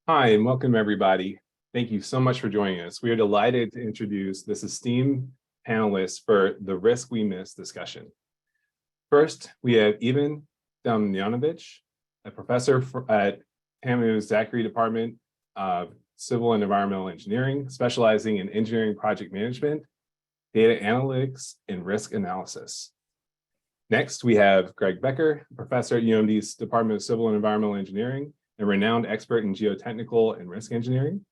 Hi, and welcome everybody. Thank you so much for joining us. We are delighted to introduce this esteemed panelists for the Risk We Miss discussion. First, we have Ivan Damjanovic, a professor at TAMU's Zachary Department of Civil and Environmental Engineering, specializing in engineering project management, data analytics, and risk analysis. Next, we have Greg Becker, professor at UMD's Department of Civil and Environmental Engineering, a renowned expert in geotechnical and risk engineering.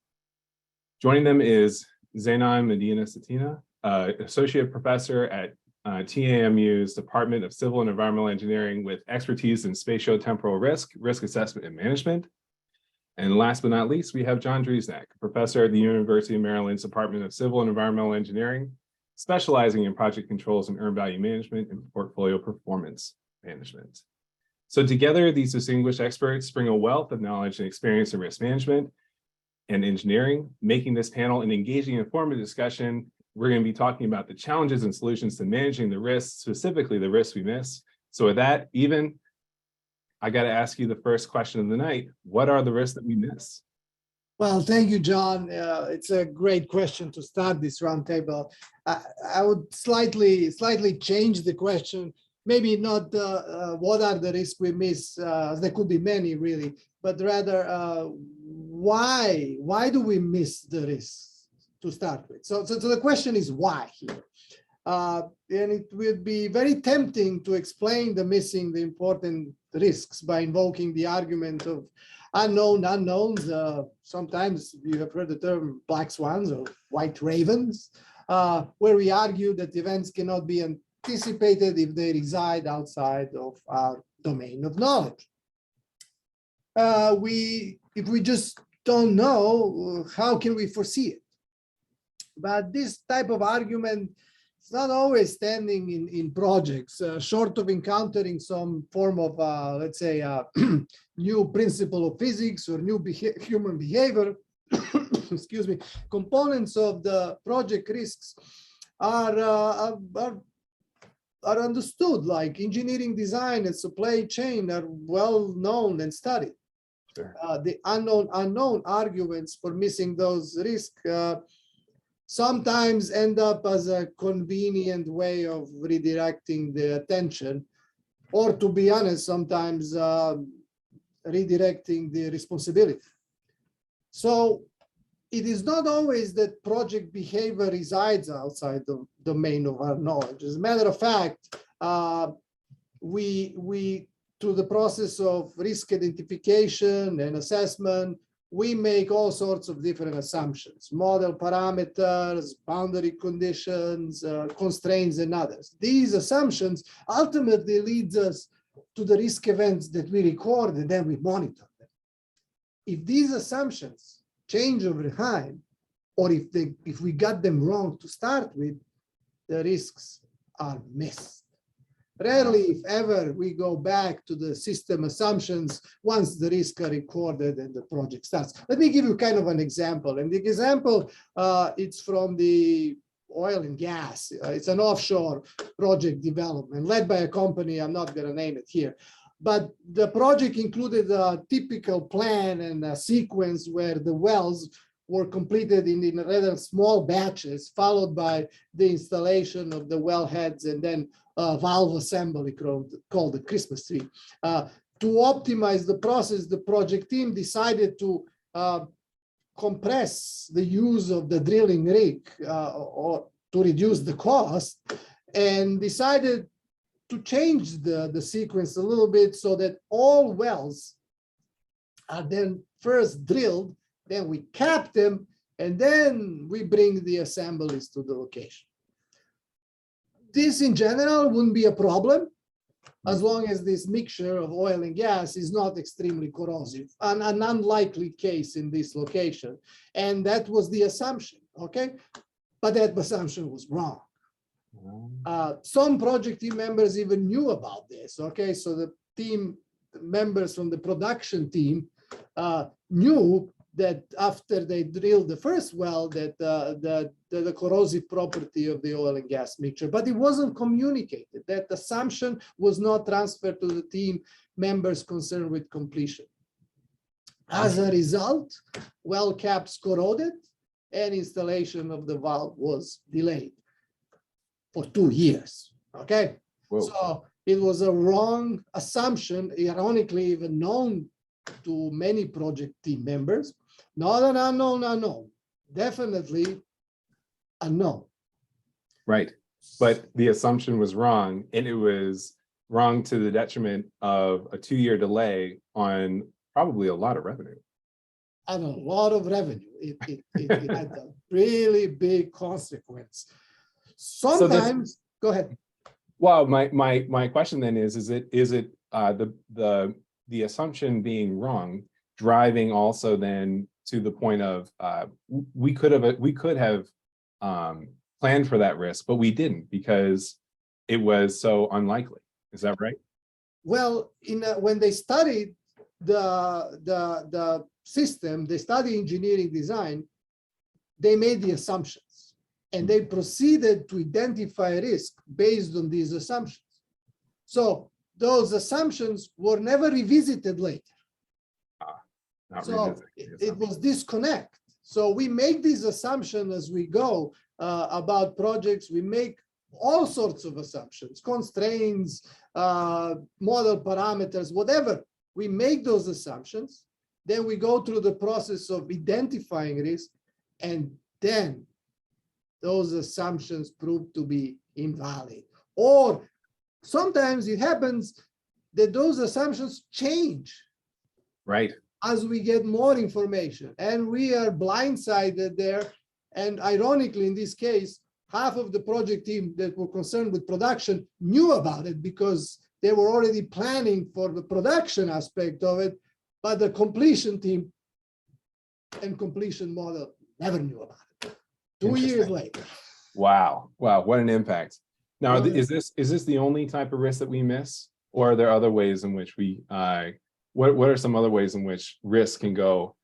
Joining them is Zainab Medina Satina, associate professor at TAMU's Department of Civil and Environmental Engineering with expertise in spatiotemporal risk assessment and management. And last but not least, we have John Driesnack, professor at the University of Maryland's Department of Civil and Environmental Engineering, specializing in project controls and earned value management and portfolio performance management. So together, these distinguished experts bring a wealth of knowledge and experience in risk management and engineering, making this panel an engaging and informative discussion. We're going to be talking about the challenges and solutions to managing the risks, specifically the risks we miss. So with that, Ivan, I got to ask you the first question of the night. What are the risks that we miss? Well, thank you, John. It's a great question to start this roundtable. I would slightly change the question. Maybe not what are the risks we miss, there could be many really, but rather why do we miss the risks to start with? So the question is why here. And it would be very tempting to explain the important risks by invoking the argument of unknown unknowns. Sometimes you have heard the term black swans or white ravens, where we argue that events cannot be anticipated if they reside outside of our domain of knowledge. If we just don't know, how can we foresee it? But this type of argument is not always standing in projects, short of encountering some form of, let's say, new principle of physics or new human behavior. Excuse me. Components of the project risks are understood, like engineering design and supply chain are well known and studied. Sure. The unknown arguments for missing those risks sometimes end up as a convenient way of redirecting the attention, or to be honest, sometimes redirecting the responsibility. So it is not always that project behavior resides outside the domain of our knowledge. As a matter of fact, we through the process of risk identification and assessment, we make all sorts of different assumptions, model parameters, boundary conditions, constraints, and others. These assumptions ultimately leads us to the risk events that we record and then we monitor them. If these assumptions change over time, or if we got them wrong to start with, the risks are missed. Rarely, if ever, we go back to the system assumptions once the risks are recorded and the project starts. Let me give you kind of an example. And the example, it's from the oil and gas. It's an offshore project development led by a company. I'm not going to name it here. But the project included a typical plan and a sequence where the wells were completed in rather small batches, followed by the installation of the wellheads and then valve assembly called the Christmas tree. To optimize the process, the project team decided to compress the use of the drilling rig or to reduce the cost, and decided to change the sequence a little bit so that all wells are then first drilled, then we cap them, and then we bring the assemblies to the location. This in general wouldn't be a problem as long as this mixture of oil and gas is not extremely corrosive, an unlikely case in this location. And that was the assumption, okay? But that assumption was wrong. Some project team members even knew about this, okay? So the team members from the production team knew that after they drilled the first well, that the corrosive property of the oil and gas mixture, but it wasn't communicated. That assumption was not transferred to the team members concerned with completion. As a result, well caps corroded and installation of the valve was delayed for 2 years, okay? Whoa. So it was a wrong assumption, ironically even known to many project team members. Not an unknown, definitely a no. Right. But the assumption was wrong, and it was wrong to the detriment of a 2-year delay on probably a lot of revenue. And a lot of revenue. It had a really big consequence. Sometimes, go ahead. Well, my question then is it the assumption being wrong driving also then to the point of we could have planned for that risk, but we didn't because it was so unlikely. Is that right? Well, when they studied the system, they studied engineering design, they made the assumptions and they proceeded to identify risk based on these assumptions. So those assumptions were never revisited later. So it was disconnect. So we make these assumptions as we go about projects. We make all sorts of assumptions, constraints, model parameters, whatever. We make those assumptions. Then we go through the process of identifying risk, and then those assumptions prove to be invalid. Or sometimes it happens that those assumptions change. Right. As we get more information, and we are blindsided there. And ironically, in this case, half of the project team that were concerned with production knew about it because they were already planning for the production aspect of it, but the completion team and completion model never knew about it. 2 years later. Wow. What an impact. Now, is this the only type of risk that we miss, or are there other ways in which we what are some other ways in which risk can go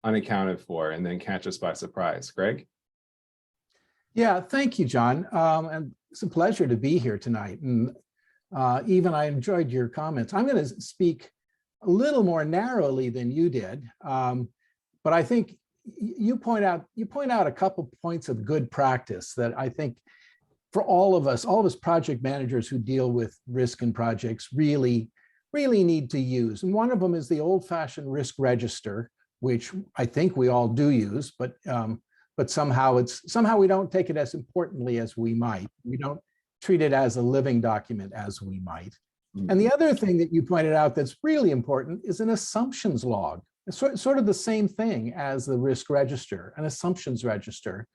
unaccounted for and then catch us by surprise? Greg? Yeah, thank you, John. And it's a pleasure to be here tonight. And even I enjoyed your comments. I'm going to speak a little more narrowly than you did, but I think you point out a couple points of good practice that I think for all of us project managers who deal with risk in projects really need to use. And one of them is the old-fashioned risk register, which I think we all do use, but somehow we don't take it as importantly as we might. We don't treat it as a living document as we might. Mm-hmm. And the other thing that you pointed out that's really important is an assumptions log. It's sort of the same thing as the risk register, an assumptions register,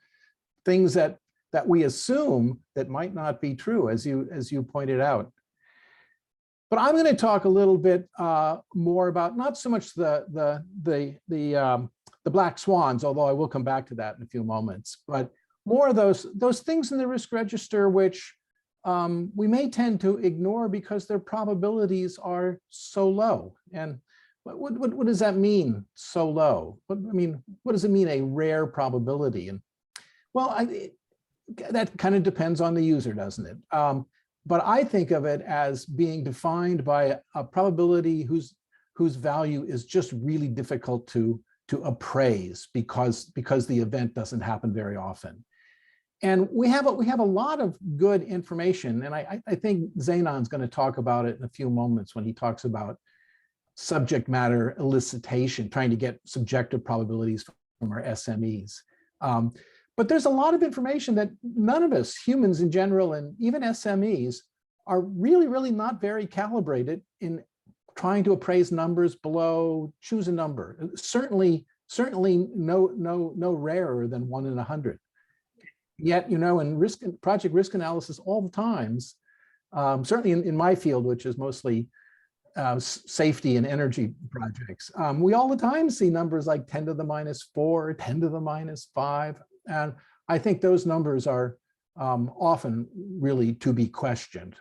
things that we assume that might not be true, as you pointed out. But I'm going to talk a little bit more about not so much the black swans, although I will come back to that in a few moments, but more of those things in the risk register which we may tend to ignore because their probabilities are so low. And what does that mean, so low? What does it mean, a rare probability? And well, that kind of depends on the user, doesn't it? But I think of it as being defined by a probability whose value is just really difficult to appraise because the event doesn't happen very often. And we have a lot of good information, and I think Zainon's going to talk about it in a few moments when he talks about subject matter elicitation, trying to get subjective probabilities from our SMEs. But there's a lot of information that none of us, humans in general, and even SMEs, are really not very calibrated in trying to appraise numbers below, choose a number. Certainly no rarer than 1 in 100. Yet, in project risk analysis all the times, certainly in my field, which is mostly safety and energy projects, we all the time see numbers like 10 to the -4, 10 to the -5. And I think those numbers are often really to be questioned.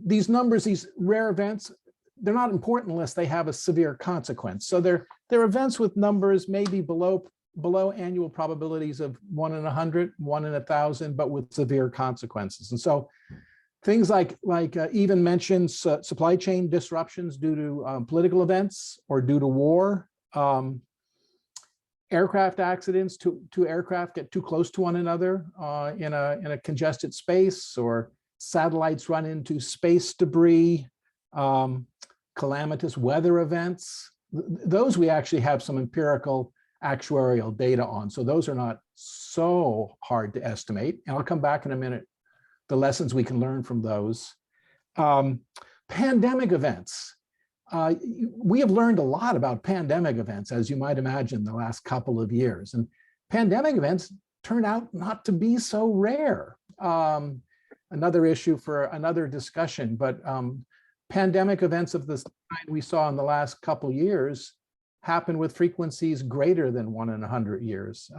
These numbers, these rare events, they're not important unless they have a severe consequence. So they're events with numbers maybe below annual probabilities of 1 in 100, 1 in 1,000, but with severe consequences. And so Things like even mentions supply chain disruptions due to political events or due to war. Aircraft accidents, two aircraft get too close to one another in a congested space, or satellites run into space debris, calamitous weather events. Those we actually have some empirical actuarial data on. So those are not so hard to estimate. And I'll come back in a minute, the lessons we can learn from those. Pandemic events. We have learned a lot about pandemic events, as you might imagine, the last couple of years. And pandemic events turn out not to be so rare. Another issue for another discussion, but pandemic events of this kind we saw in the last couple of years happen with frequencies greater than 1 in 100 years.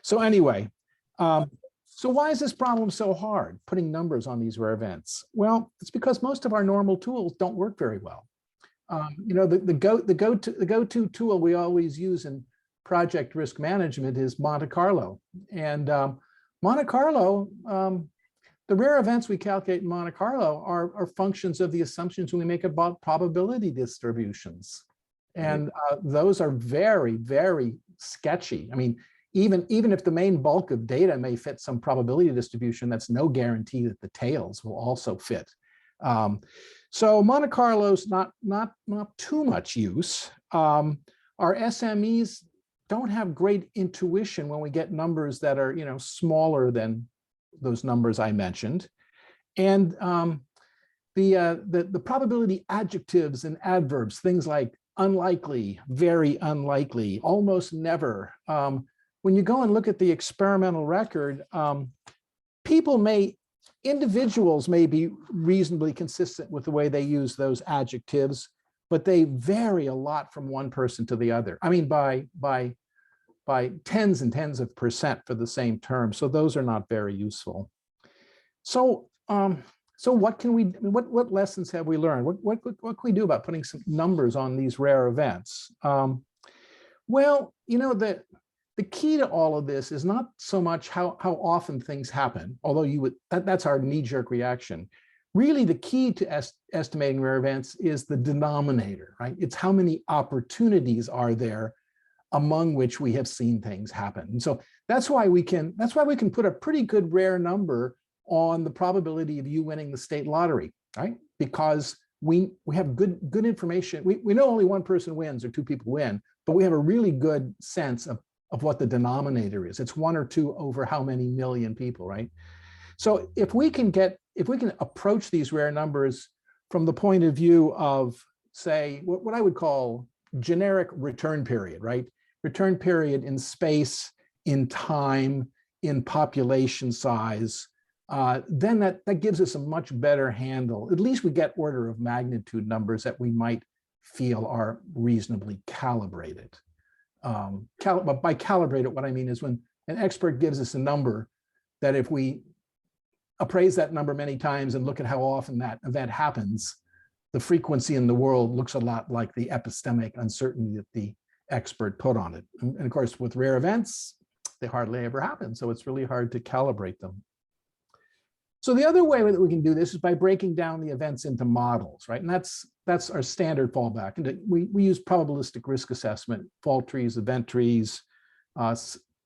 So anyway, so why is this problem so hard, putting numbers on these rare events? Well, it's because most of our normal tools don't work very well. You know, the go-to tool we always use in project risk management is Monte Carlo. And Monte Carlo, the rare events we calculate in Monte Carlo are functions of the assumptions we make about probability distributions. And those are very, very sketchy. I mean, even if the main bulk of data may fit some probability distribution, that's no guarantee that the tails will also fit. So Monte Carlo's not too much use. Our SMEs don't have great intuition when we get numbers that are, you know, smaller than those numbers I mentioned. And the probability adjectives and adverbs, things like unlikely, very unlikely, almost never. When you go and look at the experimental record, individuals may be reasonably consistent with the way they use those adjectives, but they vary a lot from one person to the other. I mean, by tens and tens of percent for the same term. So those are not very useful. So, what can we, what lessons have we learned? What can we do about putting some numbers on these rare events? Well, you know, the key to all of this is not so much how often things happen, although that's our knee-jerk reaction. Really, the key to estimating rare events is the denominator, right? It's how many opportunities are there among which we have seen things happen. And so that's why we can put a pretty good rare number on the probability of you winning the state lottery, right? Because we have good information. We know only one person wins or two people win, but we have a really good sense of what the denominator is. It's 1 or 2 over how many million people, right? So if we can approach these rare numbers from the point of view of, say, what I would call generic return period, right? Return period in space, in time, in population size, then that gives us a much better handle. At least we get order of magnitude numbers that we might feel are reasonably calibrated. But by calibrated, what I mean is when an expert gives us a number that if we appraise that number many times and look at how often that event happens, the frequency in the world looks a lot like the epistemic uncertainty that the expert put on it. And of course, with rare events, they hardly ever happen. So it's really hard to calibrate them. So the other way that we can do this is by breaking down the events into models, right? And that's our standard fallback. And we use probabilistic risk assessment, fault trees, event trees,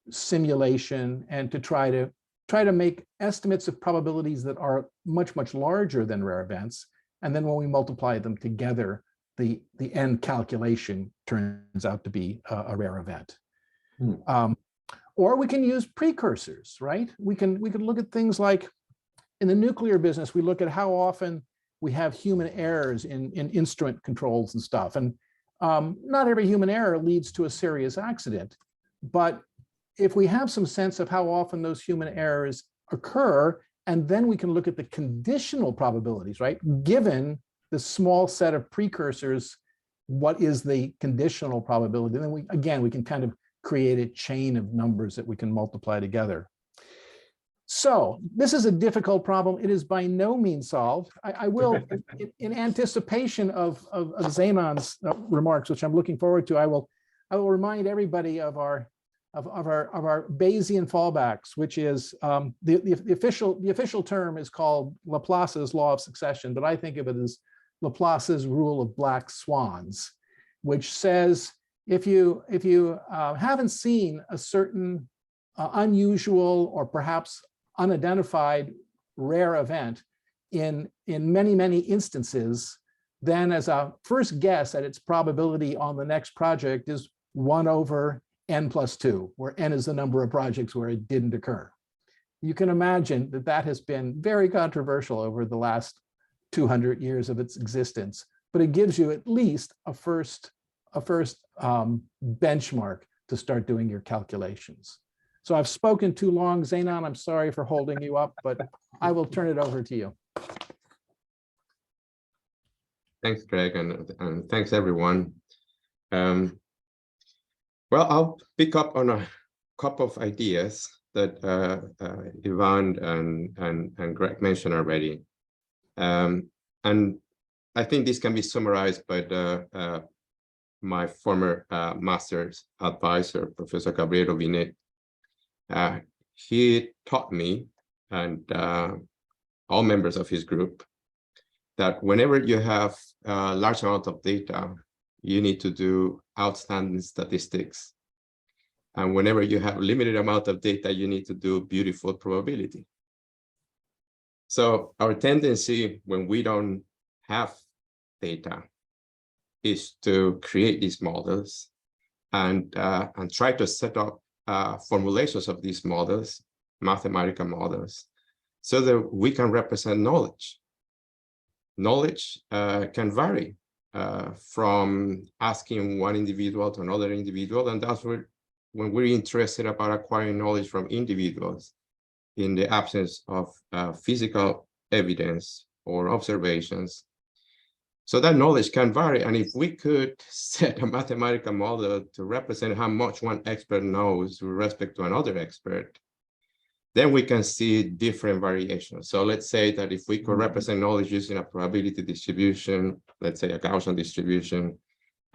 simulation, and to try to make estimates of probabilities that are much, much larger than rare events. And then when we multiply them together, the end calculation turns out to be a rare event. Or we can use precursors, right? We can look at things like, in the nuclear business, we look at how often we have human errors in instrument controls and stuff. And not every human error leads to a serious accident. But if we have some sense of how often those human errors occur, and then we can look at the conditional probabilities, right? Given the small set of precursors, what is the conditional probability? And then we can kind of create a chain of numbers that we can multiply together. So this is a difficult problem. It is by no means solved. I will, in anticipation of Zainan's remarks, which I'm looking forward to, I will remind everybody of our of our Bayesian fallbacks, which is the official term is called Laplace's law of succession, but I think of it as Laplace's rule of black swans, which says if you haven't seen a certain unusual or perhaps unidentified rare event in many instances, then as a first guess at its probability on the next project is 1 over n+2, where n is the number of projects where it didn't occur. You can imagine that that has been very controversial over the last 200 years of its existence, but it gives you at least a first benchmark to start doing your calculations. So I've spoken too long, Zenon, I'm sorry for holding you up, but I will turn it over to you. Thanks, Greg, and thanks, everyone. Well, I'll pick up on a couple of ideas that Ivan and Greg mentioned already. And I think this can be summarized by my former master's advisor, Professor Gabriele Vinet. He taught me and all members of his group that whenever you have a large amount of data, you need to do outstanding statistics. And whenever you have a limited amount of data, you need to do beautiful probability. So our tendency when we don't have data is to create these models and try to set up formulations of these models, mathematical models, so that we can represent knowledge. Knowledge can vary from asking one individual to another individual, and that's when we're interested about acquiring knowledge from individuals in the absence of physical evidence or observations. So that knowledge can vary, and if we could set a mathematical model to represent how much one expert knows with respect to another expert, then we can see different variations. So let's say that if we could represent knowledge using a probability distribution, let's say a Gaussian distribution,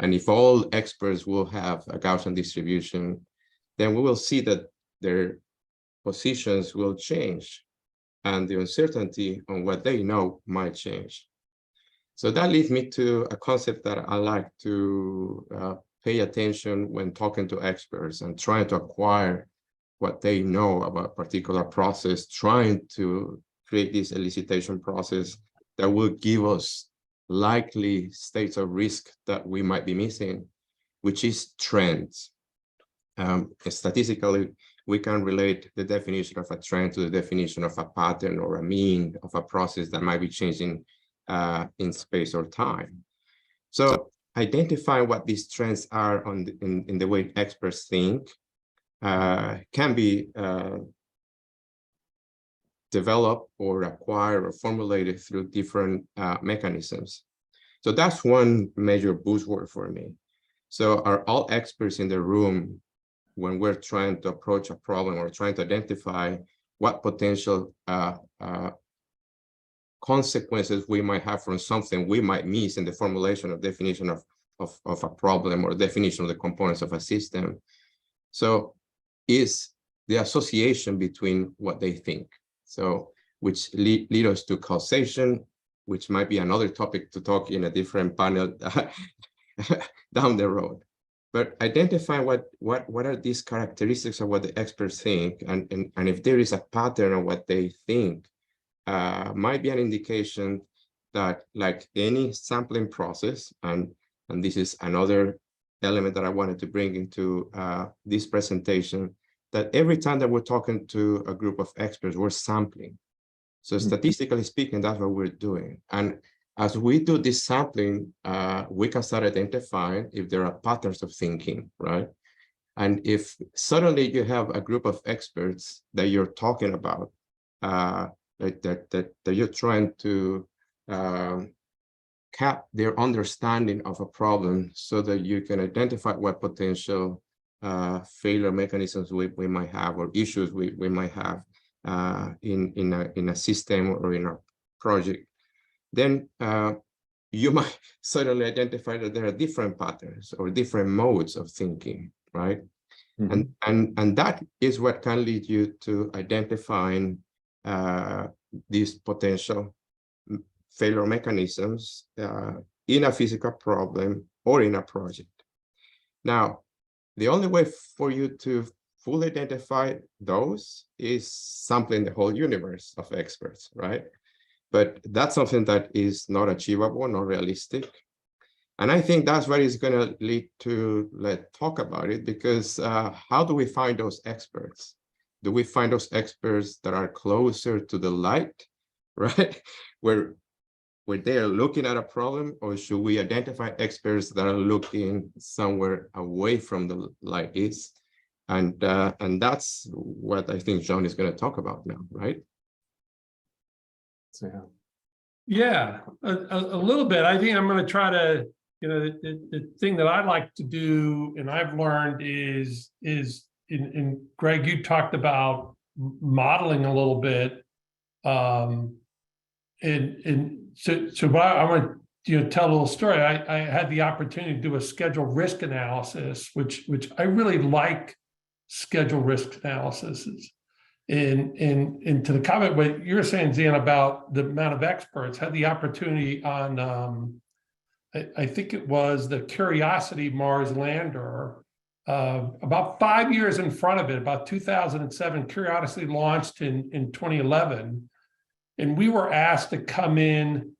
and if all experts will have a Gaussian distribution, then we will see that their positions will change and the uncertainty on what they know might change. So that leads me to a concept that I like to pay attention when talking to experts and trying to acquire what they know about a particular process, trying to create this elicitation process that will give us likely states of risk that we might be missing, which is trends. Statistically, we can relate the definition of a trend to the definition of a pattern or a mean of a process that might be changing in space or time. So identifying what these trends are in the way experts think can be developed or acquired or formulated through different mechanisms. So that's one major buzzword for me. So are all experts in the room when we're trying to approach a problem or trying to identify what potential consequences we might have from something we might miss in the formulation of definition of a problem or definition of the components of a system? So is the association between what they think. So which lead us to causation, which might be another topic to talk in a different panel down the road. But identify what are these characteristics of what the experts think, and if there is a pattern of what they think, might be an indication that, like any sampling process, and this is another element that I wanted to bring into this presentation, that every time that we're talking to a group of experts, we're sampling. So statistically speaking, that's what we're doing. And as we do this sampling, we can start identifying if there are patterns of thinking, right? And if suddenly you have a group of experts that you're talking about, that you're trying to cap their understanding of a problem so that you can identify what potential failure mechanisms we might have, or issues we might have in a system or in a project, then you might suddenly identify that there are different patterns or different modes of thinking, right? And that is what can lead you to identifying these potential failure mechanisms in a physical problem or in a project. Now, the only way for you to fully identify those is sampling the whole universe of experts, right? But that's something that is not achievable, not realistic. And I think that's what is going to lead to, let's talk about it, because how do we find those experts? Do we find those experts that are closer to the light, right? Where they're looking at a problem, or should we identify experts that are looking somewhere away from the light is? And that's what I think John is going to talk about now, right? So, Yeah, a little bit. I think I'm going to try to, the thing that I like to do, and I've learned is in Greg, you talked about modeling a little bit. And so I want to tell a little story. I had the opportunity to do a schedule risk analysis, which I really like schedule risk analysis. And to the comment what you're saying, Zan, about the amount of experts, had the opportunity on I think it was the Curiosity Mars lander, about 5 years in front of it, about 2007. Curiosity launched in 2011, and we were asked to come in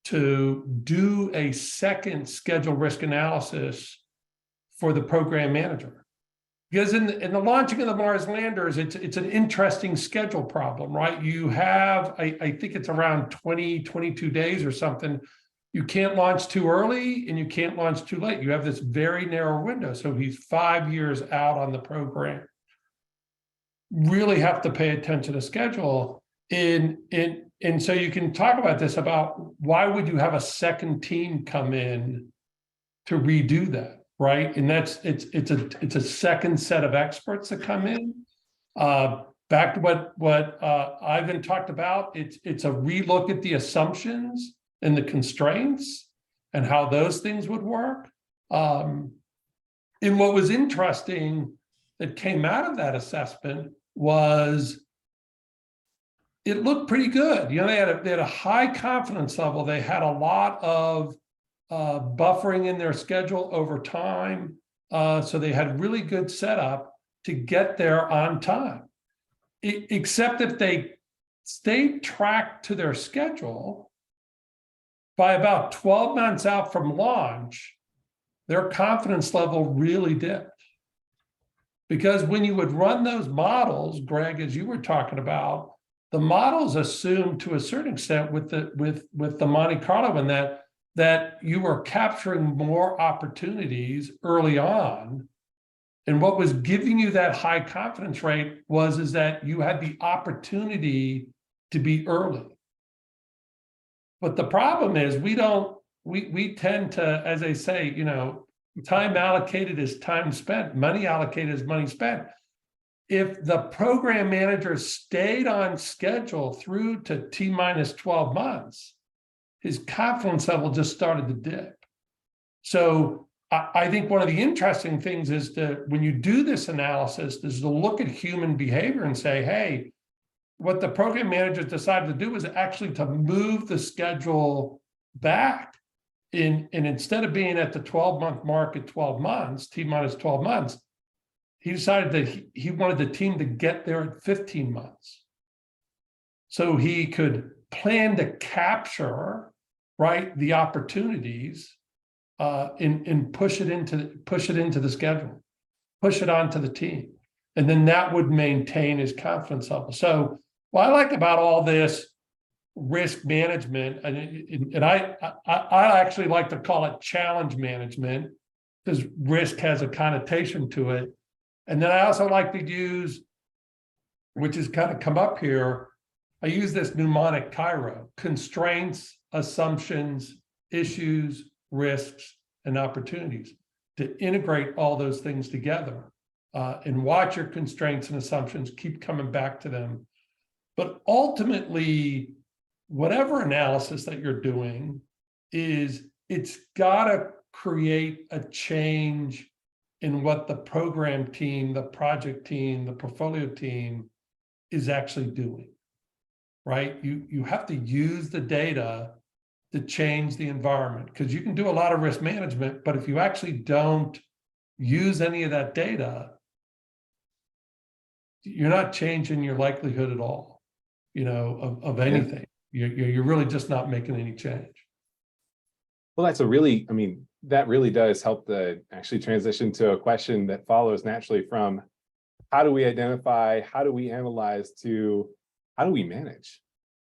to do a second schedule risk analysis for the program manager. Because in the launching of the Mars landers, it's an interesting schedule problem, right? You have, I think it's around 22 days or something. You can't launch too early and you can't launch too late. You have this very narrow window. So he's 5 years out on the program. Really have to pay attention to schedule. And so you can talk about this, about why would you have a second team come in to redo that? Right, and it's a second set of experts that come in. Back to what Ivan talked about. It's a relook at the assumptions and the constraints and how those things would work. And what was interesting that came out of that assessment was it looked pretty good. They had a high confidence level. They had a lot of buffering in their schedule over time. So they had really good setup to get there on time. Except if they stayed tracked to their schedule, by about 12 months out from launch, their confidence level really dipped. Because when you would run those models, Greg, as you were talking about, the models assumed to a certain extent with the Monte Carlo and that you were capturing more opportunities early on. And what was giving you that high confidence rate is that you had the opportunity to be early. But the problem is we tend to, as I say, time allocated is time spent, money allocated is money spent. If the program manager stayed on schedule through to T-minus 12 months, his confidence level just started to dip. So I think one of the interesting things is when you do this analysis, is to look at human behavior and say, hey, what the program managers decided to do was actually to move the schedule back. And instead of being at the 12-month mark at 12 months, T-minus 12 months, he decided that he wanted the team to get there at 15 months. So he could plan to capture, right, the opportunities and push it into the schedule, push it onto the team. And then that would maintain his confidence level. So what I like about all this risk management, and I actually like to call it challenge management, because risk has a connotation to it. And then I also like to use, which has kind of come up here, I use this mnemonic Cairo: constraints, assumptions, issues, risks, and opportunities, to integrate all those things together and watch your constraints and assumptions, keep coming back to them. But ultimately, whatever analysis that you're doing it's got to create a change in what the program team, the project team, the portfolio team is actually doing, right? You have to use the data to change the environment, because you can do a lot of risk management, but if you actually don't use any of that data, you're not changing your likelihood at all, of anything. You're really just not making any change. Well, that's that really does help the actually transition to a question that follows naturally from how do we identify, how do we analyze, to how do we manage,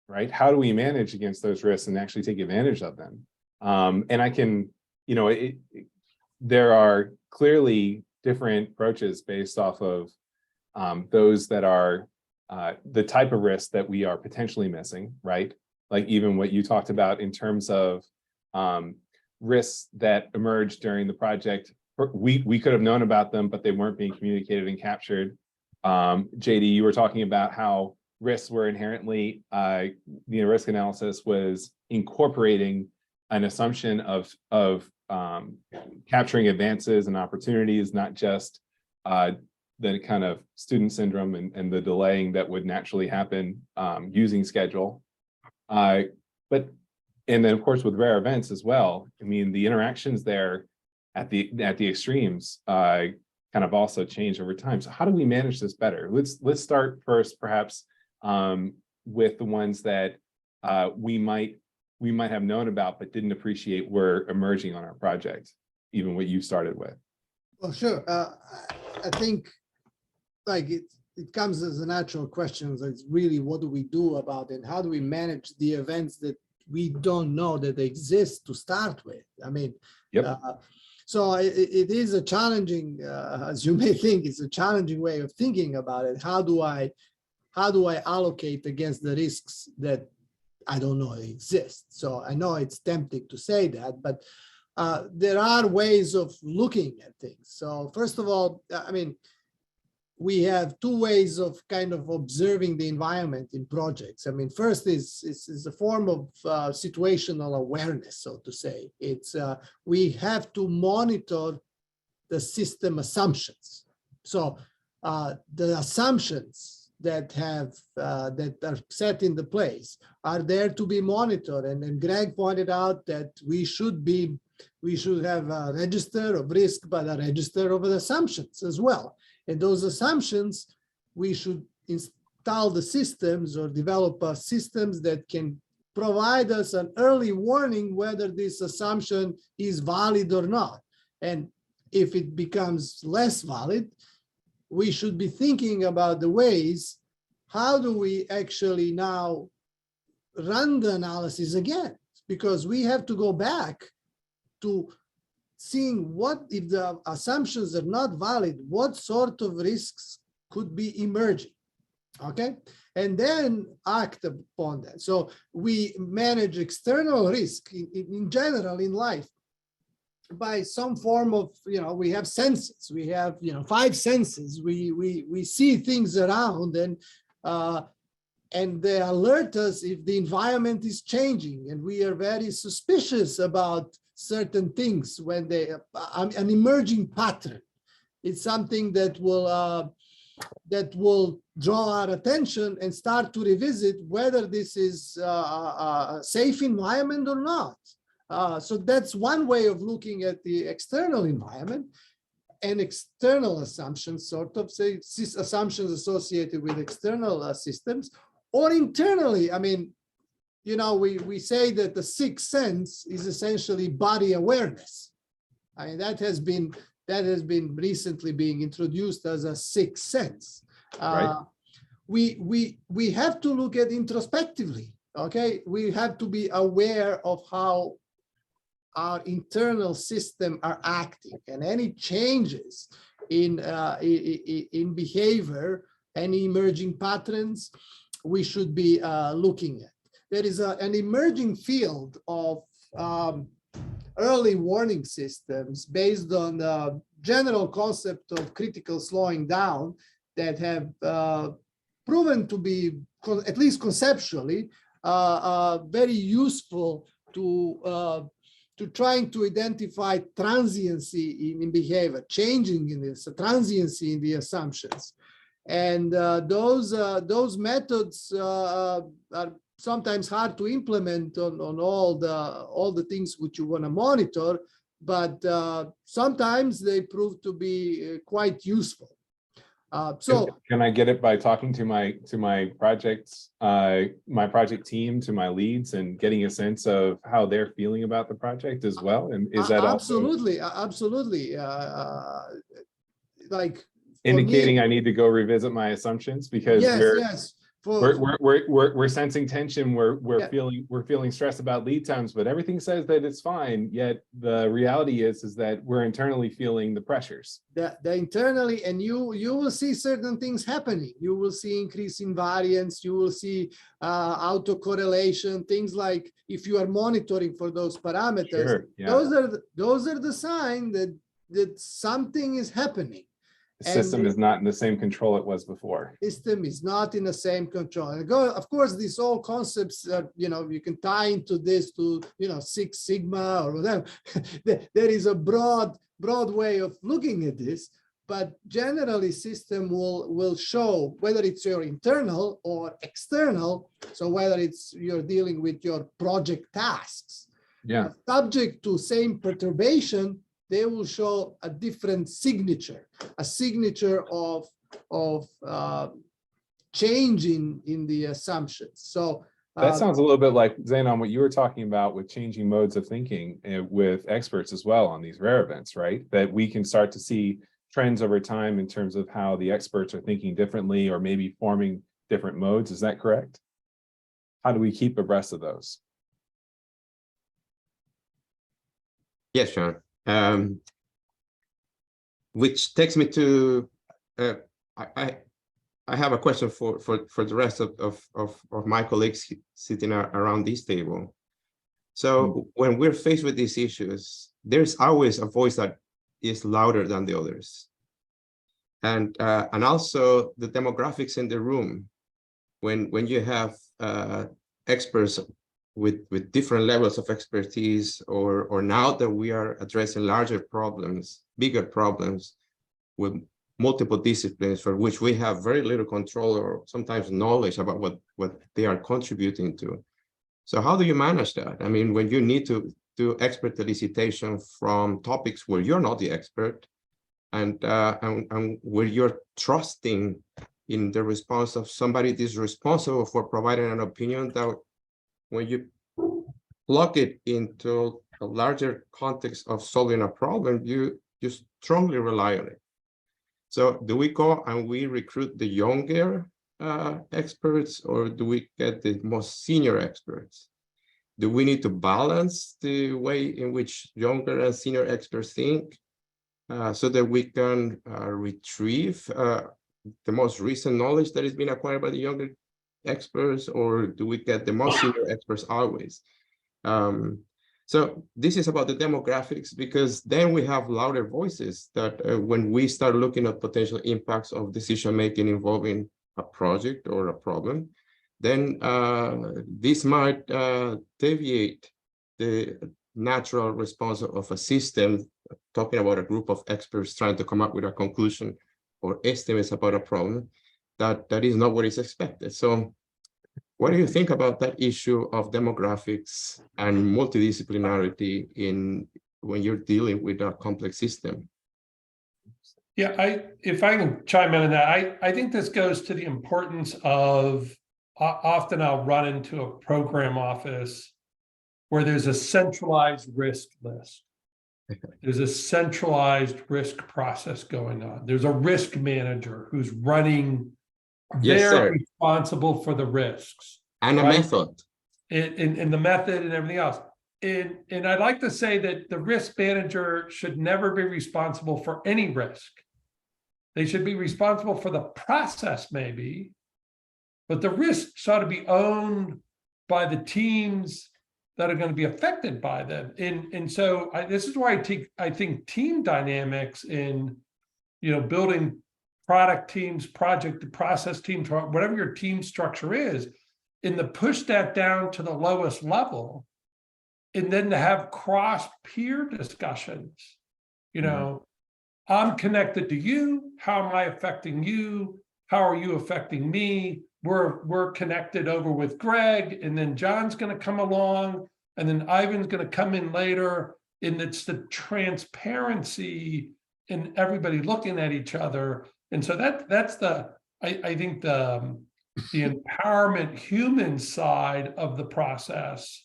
right? How do we manage against those risks and actually take advantage of them? And I can, there are clearly different approaches based off of those that are the type of risk that we are potentially missing, right? Like even what you talked about in terms of risks that emerged during the project. We could have known about them, but they weren't being communicated and captured. JD, you were talking about how risks were inherently, risk analysis was incorporating an assumption of capturing advances and opportunities, not just the kind of student syndrome and the delaying that would naturally happen using schedule. And then of course with rare events as well, the interactions there at the extremes kind of also change over time. So how do we manage this better? Let's start first perhaps with the ones that we might have known about but didn't appreciate were emerging on our project, even what you started with. Well, sure. I think it comes as a natural question. It's really, what do we do about it? How do we manage the events that we don't know that they exist to start with? Yep. So it is a challenging, as you may think, it's a challenging way of thinking about it. How do I allocate against the risks that I don't know exist? So I know it's tempting to say that, but there are ways of looking at things. So first of all, we have two ways of kind of observing the environment in projects. First is a form of situational awareness, so to say. It's we have to monitor the system assumptions. So the assumptions that are set into place are there to be monitored. And then Greg pointed out that we should have a register of risk, but a register of assumptions as well. And those assumptions, we should install the systems or develop systems that can provide us an early warning whether this assumption is valid or not. And if it becomes less valid, we should be thinking about the ways, how do we actually now run the analysis again? Because we have to go back to seeing what, if the assumptions are not valid, what sort of risks could be emerging, okay? And then act upon that. So we manage external risk in general in life by some form of, we have senses, we have, 5 senses, we see things around, and they alert us if the environment is changing, and we are very suspicious about certain things when an emerging pattern. It's something that will draw our attention and start to revisit whether this is a safe environment or not. So that's one way of looking at the external environment, and external assumptions, sort of say assumptions associated with external systems, or internally. We say that the sixth sense is essentially body awareness. That has been recently being introduced as a sixth sense. Right. We have to look at introspectively. Okay, we have to be aware of how our internal system are acting, and any changes in behavior, any emerging patterns, we should be looking at. There is an emerging field of early warning systems based on the general concept of critical slowing down that have proven to be, at least conceptually, very useful to to trying to identify transiency in behavior, changing in this, transiency in the assumptions. And those methods are sometimes hard to implement on all the things which you want to monitor, but sometimes they prove to be quite useful. So can I get it by talking to my projects, my project team, to my leads, and getting a sense of how they're feeling about the project as well? And is that absolutely, absolutely, like indicating me, I need to go revisit my assumptions? Because yes. we're sensing tension. We're Yeah. feeling stressed about lead times, but everything says that it's fine. Yet the reality is that we're internally feeling the pressures. The internally, and you will see certain things happening. You will see increase in variance. You will see autocorrelation. Things like if you are monitoring for those parameters, Sure, yeah. those are the sign that something is happening. The system is not in the same control it was before. System is not in the same control. And of course, these all concepts, you can tie into this to, Six Sigma or whatever. There is a broad way of looking at this, but generally system will show whether it's your internal or external. So whether it's you're dealing with your project tasks, subject to same perturbation, they will show a different signature, a signature of change in the assumptions. So that sounds a little bit like, Zenon, what you were talking about with changing modes of thinking with experts as well on these rare events, right? That we can start to see trends over time in terms of how the experts are thinking differently or maybe forming different modes. Is that correct? How do we keep abreast of those? Yes, Sean. Which takes me to I have a question for the rest of my colleagues sitting around this table. So when we're faced with these issues, there's always a voice that is louder than the others, and also the demographics in the room. When you have experts with different levels of expertise, or now that we are addressing larger problems, bigger problems with multiple disciplines for which we have very little control or sometimes knowledge about what they are contributing to. So how do you manage that? I mean, when you need to do expert elicitation from topics where you're not the expert, and where you're trusting in the response of somebody that is responsible for providing an opinion, that when you plug it into a larger context of solving a problem, you strongly rely on it. So do we go and we recruit the younger experts, or do we get the most senior experts? Do we need to balance the way in which younger and senior experts think so that we can retrieve the most recent knowledge that has been acquired by the younger experts, or do we get the most senior experts always? So this is about the demographics, because then we have louder voices that when we start looking at potential impacts of decision-making involving a project or a problem, then this might deviate the natural response of a system, talking about a group of experts trying to come up with a conclusion or estimates about a problem that is not what is expected. So what do you think about that issue of demographics and multidisciplinarity when you're dealing with a complex system? Yeah, if I can chime in on that, I think this goes to the importance of, often I'll run into a program office where there's a centralized risk list. There's a centralized risk process going on. There's a risk manager who's running. They're responsible for the risks. And a method. In the method and everything else. And I'd like to say that the risk manager should never be responsible for any risk. They should be responsible for the process, maybe, but the risks ought to be owned by the teams that are going to be affected by them. And so this is why I think team dynamics in, building product teams, project to process teams, whatever your team structure is, and to push that down to the lowest level and then to have cross peer discussions, you know, I'm connected to you. How am I affecting you? How are you affecting me? We're connected over with Greg, and then John's going to come along, and then Ivan's going to come in later. And it's the transparency and everybody looking at each other. And so that's the, I think the empowerment human side of the process.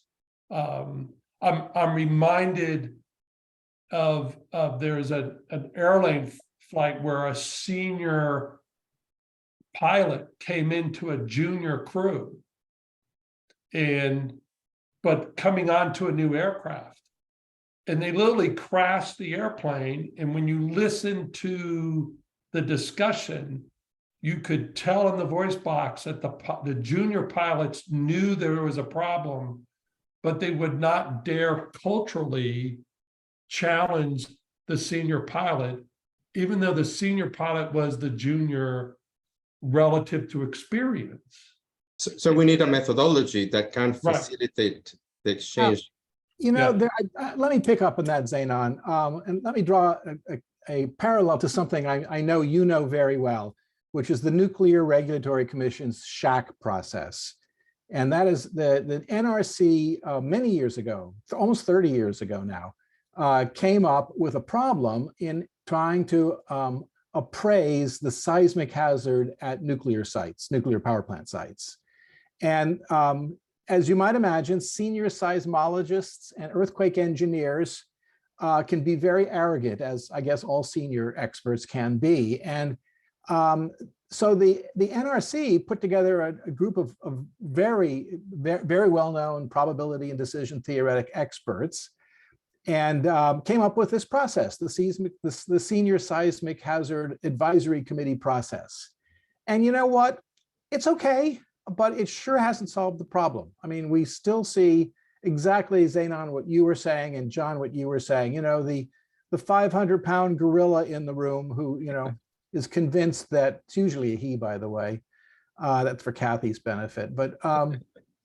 I'm reminded of there's an airline flight where a senior pilot came into a junior crew but coming onto a new aircraft, and they literally crashed the airplane. And when you listen to the discussion, you could tell in the voice box that the junior pilots knew there was a problem, but they would not dare culturally challenge the senior pilot, even though the senior pilot was the junior relative to experience. So we need a methodology that can Right. facilitate the exchange. You know, Yeah. let me pick up on that, Zainon, and let me draw a parallel to something I know you know very well, which is the Nuclear Regulatory Commission's SHAC process. And that is the NRC many years ago, almost 30 years ago now, came up with a problem in trying to appraise the seismic hazard at nuclear sites, nuclear power plant sites. And as you might imagine, senior seismologists and earthquake engineers can be very arrogant, as I guess all senior experts can be. And so the NRC put together a group of very well-known probability and decision theoretic experts, and came up with this process, the Senior Seismic Hazard Advisory Committee process. And you know what? It's okay, but it sure hasn't solved the problem. I mean, we still see exactly, Zainon, what you were saying, and John, what you were saying. You know, the 500-pound gorilla in the room who, you know, is convinced that, it's usually a he, by the way, that's for Kathy's benefit, but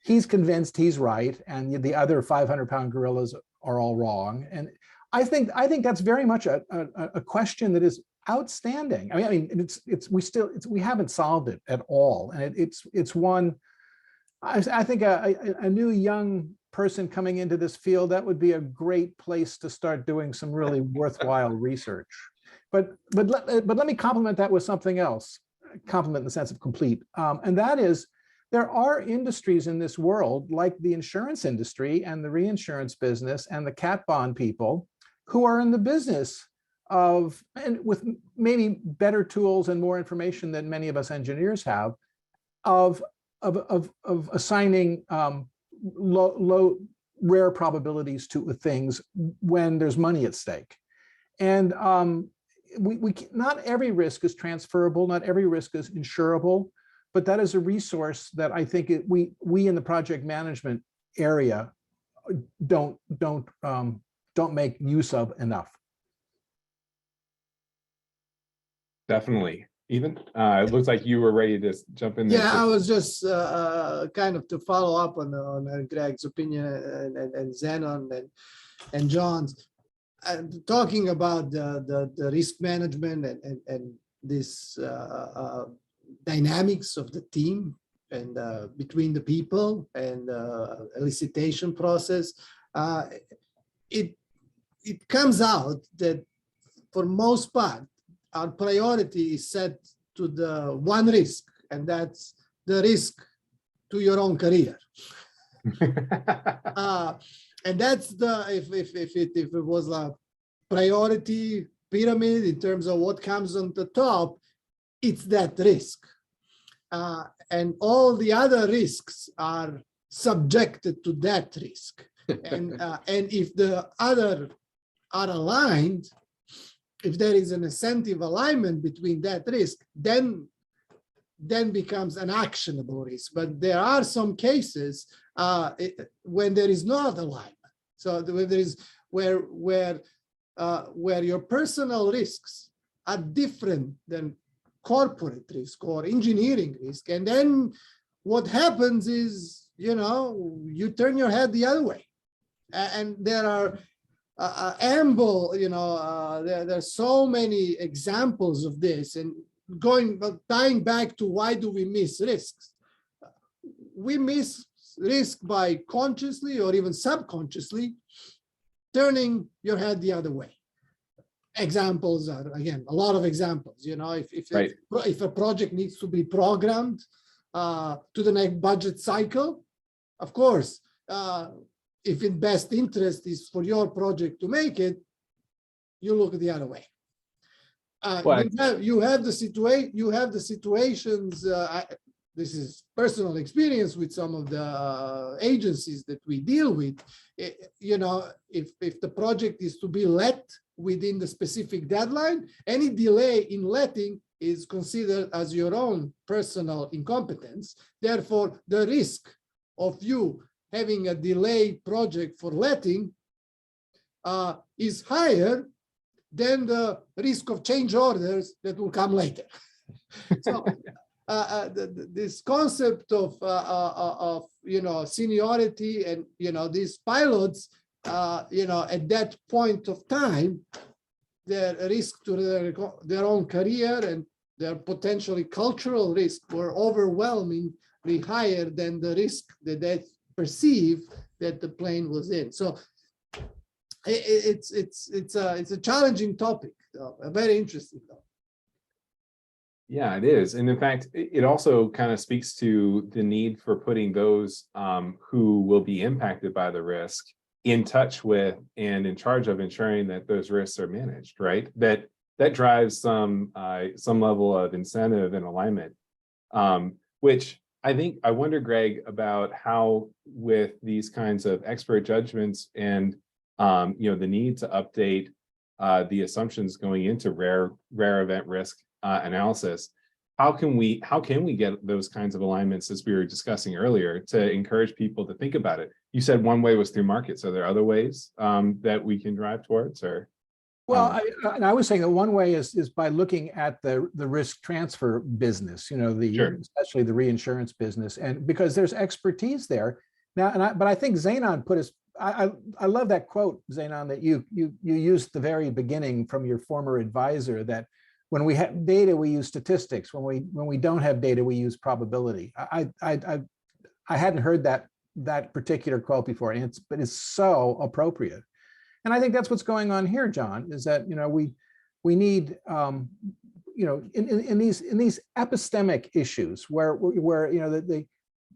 he's convinced he's right, and the other 500-pound gorillas are all wrong. And I think that's very much a question that is outstanding. I mean, we haven't solved it at all, and it's one. I think a new young person coming into this field, that would be a great place to start doing some really worthwhile research. But let me complement that with something else. Complement in the sense of complete, and that is, there are industries in this world, like the insurance industry and the reinsurance business and the cat bond people, who are in the business of, and with maybe better tools and more information than many of us engineers have, of assigning low rare probabilities to things when there's money at stake. And we not every risk is transferable, not every risk is insurable, but that is a resource that I think we in the project management area don't make use of enough. Definitely. Even it looks like you were ready to jump in there. Yeah, I was just kind of to follow up on Greg's opinion and Zenon and John's. Talking about the risk management and this dynamics of the team and between the people and elicitation process, it comes out that for most part, our priority is set to the one risk, and that's the risk to your own career. And that's the, if it was a priority pyramid in terms of what comes on the top, it's that risk. And all the other risks are subjected to that risk. And if the other are aligned, if there is an incentive alignment between that risk, then becomes an actionable risk. But there are some cases when there is not alignment. So there is where your personal risks are different than corporate risk or engineering risk, and then what happens is, you know, you turn your head the other way. And there are ample, there's so many examples of this. And tying back to why do we miss risks? We miss risk by consciously or even subconsciously turning your head the other way. Examples are, again, a lot of examples. If a project needs to be programmed to the next budget cycle, of course, if in best interest is for your project to make it, you look the other way. You have the situations. This is personal experience with some of the agencies that we deal with. If the project is to be let within the specific deadline, any delay in letting is considered as your own personal incompetence. Therefore, the risk of you having a delayed project for letting is higher than the risk of change orders that will come later. So this concept of seniority and these pilots, at that point of time, their risk to their own career and their potentially cultural risk were overwhelmingly higher than the risk that they perceive that the plane was in. So it's a challenging topic, though, a very interesting topic. Yeah, it is. And in fact, it also kind of speaks to the need for putting those who will be impacted by the risk in touch with and in charge of ensuring that those risks are managed, right? That drives some level of incentive and alignment, which I wonder, Greg, about how with these kinds of expert judgments and the need to update the assumptions going into rare event risk analysis, how can we get those kinds of alignments, as we were discussing earlier, to encourage people to think about it? You said one way was through markets. Are there other ways that we can drive towards? Or well, I was saying that one way is by looking at the risk transfer business, Sure. especially the reinsurance business, and because there's expertise there now. But I think Zenon put us. I love that quote, Zenon, that you used at the very beginning from your former advisor, that when we have data, we use statistics. When we don't have data, we use probability. I hadn't heard that particular quote before, but it's so appropriate. And I think that's what's going on here, John, is that we need in these epistemic issues where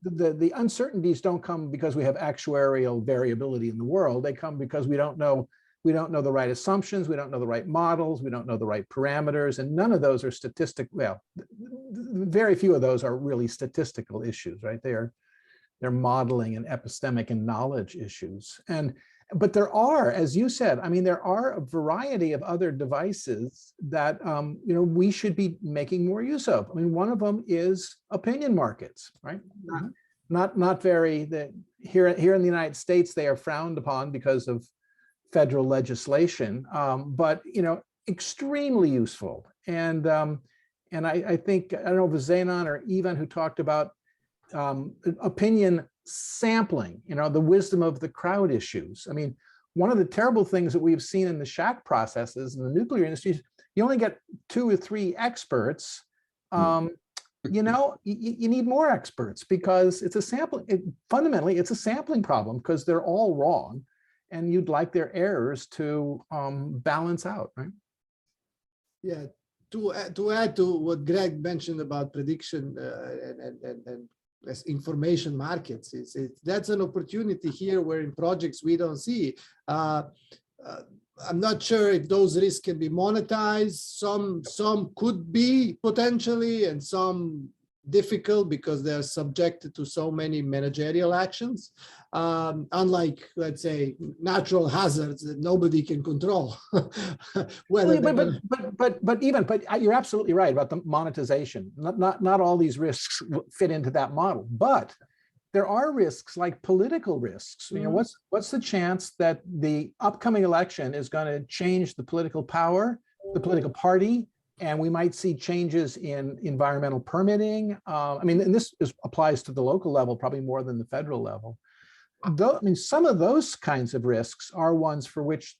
the uncertainties don't come because we have actuarial variability in the world. They come because we don't know the right assumptions, we don't know the right models, we don't know the right parameters, and none of those are statistical. Well, very few of those are really statistical issues, right? They're modeling and epistemic and knowledge issues. But there are, as you said, there are a variety of other devices that we should be making more use of. One of them is opinion markets, right? Not very. Here in the United States, they are frowned upon because of federal legislation, but extremely useful. And I think, I don't know if it was Zenon or Ivan who talked about opinion sampling, the wisdom of the crowd issues. One of the terrible things that we've seen in the shack processes in the nuclear industry is you only get 2 or 3 experts. You need more experts because it's a sampling. Fundamentally, it's a sampling problem because they're all wrong, and you'd like their errors to balance out, right? Yeah. To add to what Greg mentioned about prediction and information markets, that's an opportunity here where in projects we don't see. I'm not sure if those risks can be monetized. Some could be potentially, and some difficult because they're subjected to so many managerial actions. Unlike, let's say, natural hazards that nobody can control. But you're absolutely right about the monetization. Not all these risks fit into that model, but there are risks like political risks. What's the chance that the upcoming election is going to change the political power, the political party, and we might see changes in environmental permitting? And this applies to the local level probably more than the federal level. though, I mean, some of those kinds of risks are ones for which,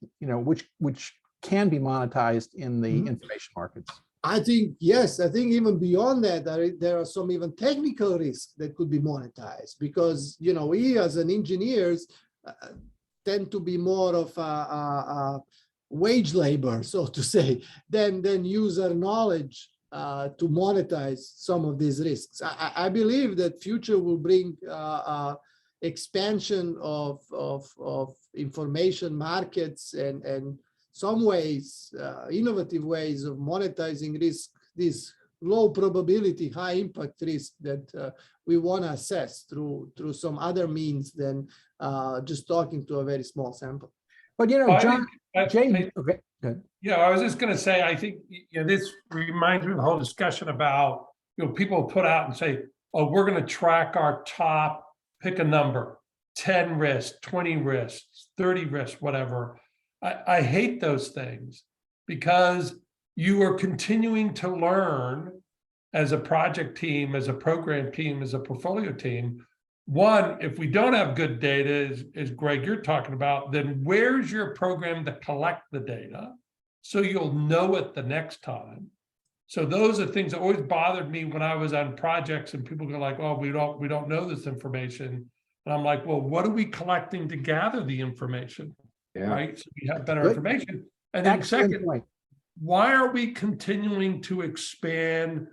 which can be monetized in the information markets. I think, yes, I think even beyond that, there are some even technical risks that could be monetized because, we as an engineers tend to be more of a wage labor, so to say, than user knowledge to monetize some of these risks. I believe that future will bring expansion of information markets and some ways, innovative ways of monetizing risk, these low probability, high impact risk that we want to assess through some other means than just talking to a very small sample. But Well, John, Jay, okay, good. Yeah, I was just going to say, I think this reminds me of the whole discussion about people put out and say, "Oh, we're going to track our top, pick a number, 10 risks, 20 risks, 30 risks, whatever." I hate those things because you are continuing to learn as a project team, as a program team, as a portfolio team. One, if we don't have good data, as Greg, you're talking about, then where's your program to collect the data so you'll know it the next time? So those are things that always bothered me when I was on projects and people go like, "Oh, we don't know this information." And I'm like, well, what are we collecting to gather the information? Yeah. Right? So we have better Good. information. And then Excellent second, point. why are we continuing to expand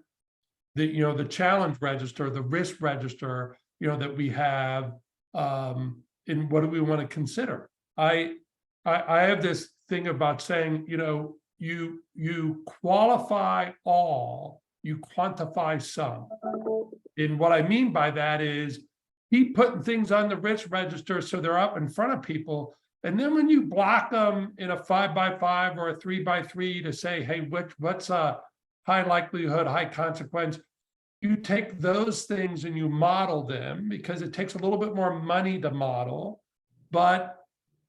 the challenge register, the risk register, that we have, and what do we want to consider? I have this thing about saying, you qualify all, you quantify some. And what I mean by that is keep putting things on the risk register so they're up in front of people. And then when you block them in a 5x5 or a 3x3 to say, hey, what's a high likelihood, high consequence, you take those things and you model them because it takes a little bit more money to model, but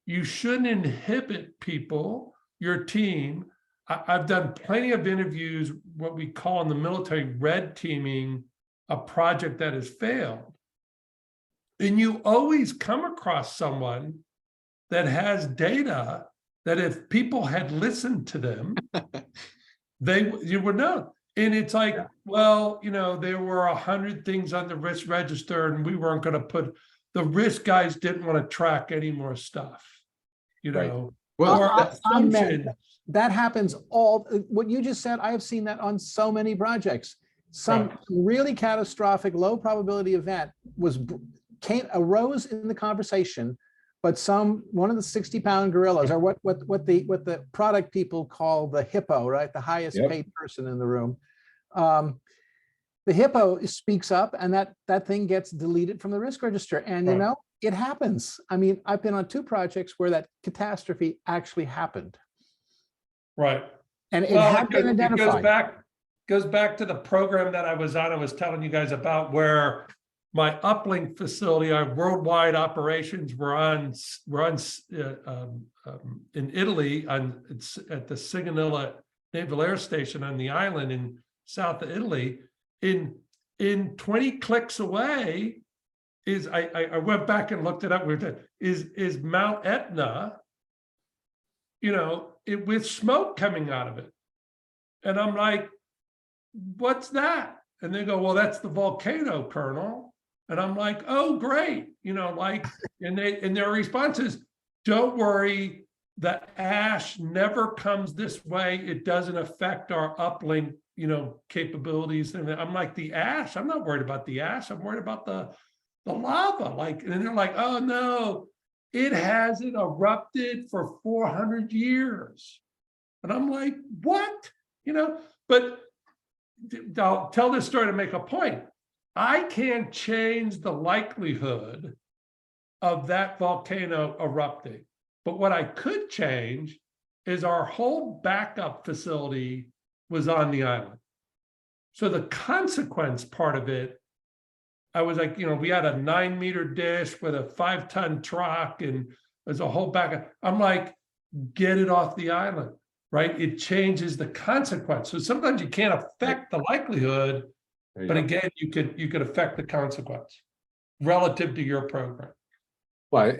you shouldn't inhibit people, your team. I've done plenty of interviews, what we call in the military red teaming a project that has failed. And you always come across someone that has data that if people had listened to them, you would know. And it's like, well, there were 100 things on the risk register and we weren't going to put, the risk guys didn't want to track any more stuff, Right. Well, that happens what you just said, I have seen that on so many projects. Some really catastrophic, low probability event arose in the conversation, but one of the 60-pound gorillas, or what the product people call the hippo, right? The highest paid person in the room. The hippo speaks up and that thing gets deleted from the risk register. And it happens. I mean, I've been on 2 projects where that catastrophe actually happened. Right. And it had been identified. It goes back to the program that I was on, I was telling you guys about, where my uplink facility, our worldwide operations were in Italy at the Sigonella Naval Air Station on the island in south of Italy. In 20 clicks away is I went back and looked it up. Is Mount Etna, with smoke coming out of it, and I'm like, what's that? And they go, well, that's the volcano, Colonel. And I'm like, oh, great. And their response is, don't worry, the ash never comes this way. It doesn't affect our uplink, capabilities. And I'm like, the ash, I'm not worried about the ash. I'm worried about the lava. And they're like, oh no, it hasn't erupted for 400 years. And I'm like, what? But I'll tell this story to make a point. I can't change the likelihood of that volcano erupting. But what I could change is our whole backup facility was on the island. So the consequence part of it, I was like, we had a 9-meter dish with a 5-ton truck and there's a whole backup. I'm like, get it off the island, right? It changes the consequence. So sometimes you can't affect the likelihood, but again, you could affect the consequence relative to your program. Well,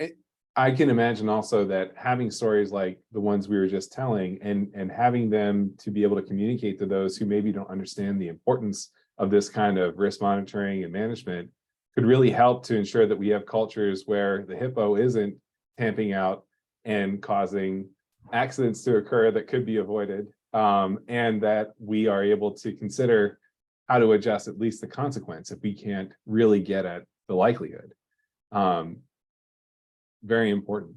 I can imagine also that having stories like the ones we were just telling and having them to be able to communicate to those who maybe don't understand the importance of this kind of risk monitoring and management could really help to ensure that we have cultures where the hippo isn't tamping out and causing accidents to occur that could be avoided, and that we are able to consider how to adjust at least the consequence if we can't really get at the likelihood. Very important.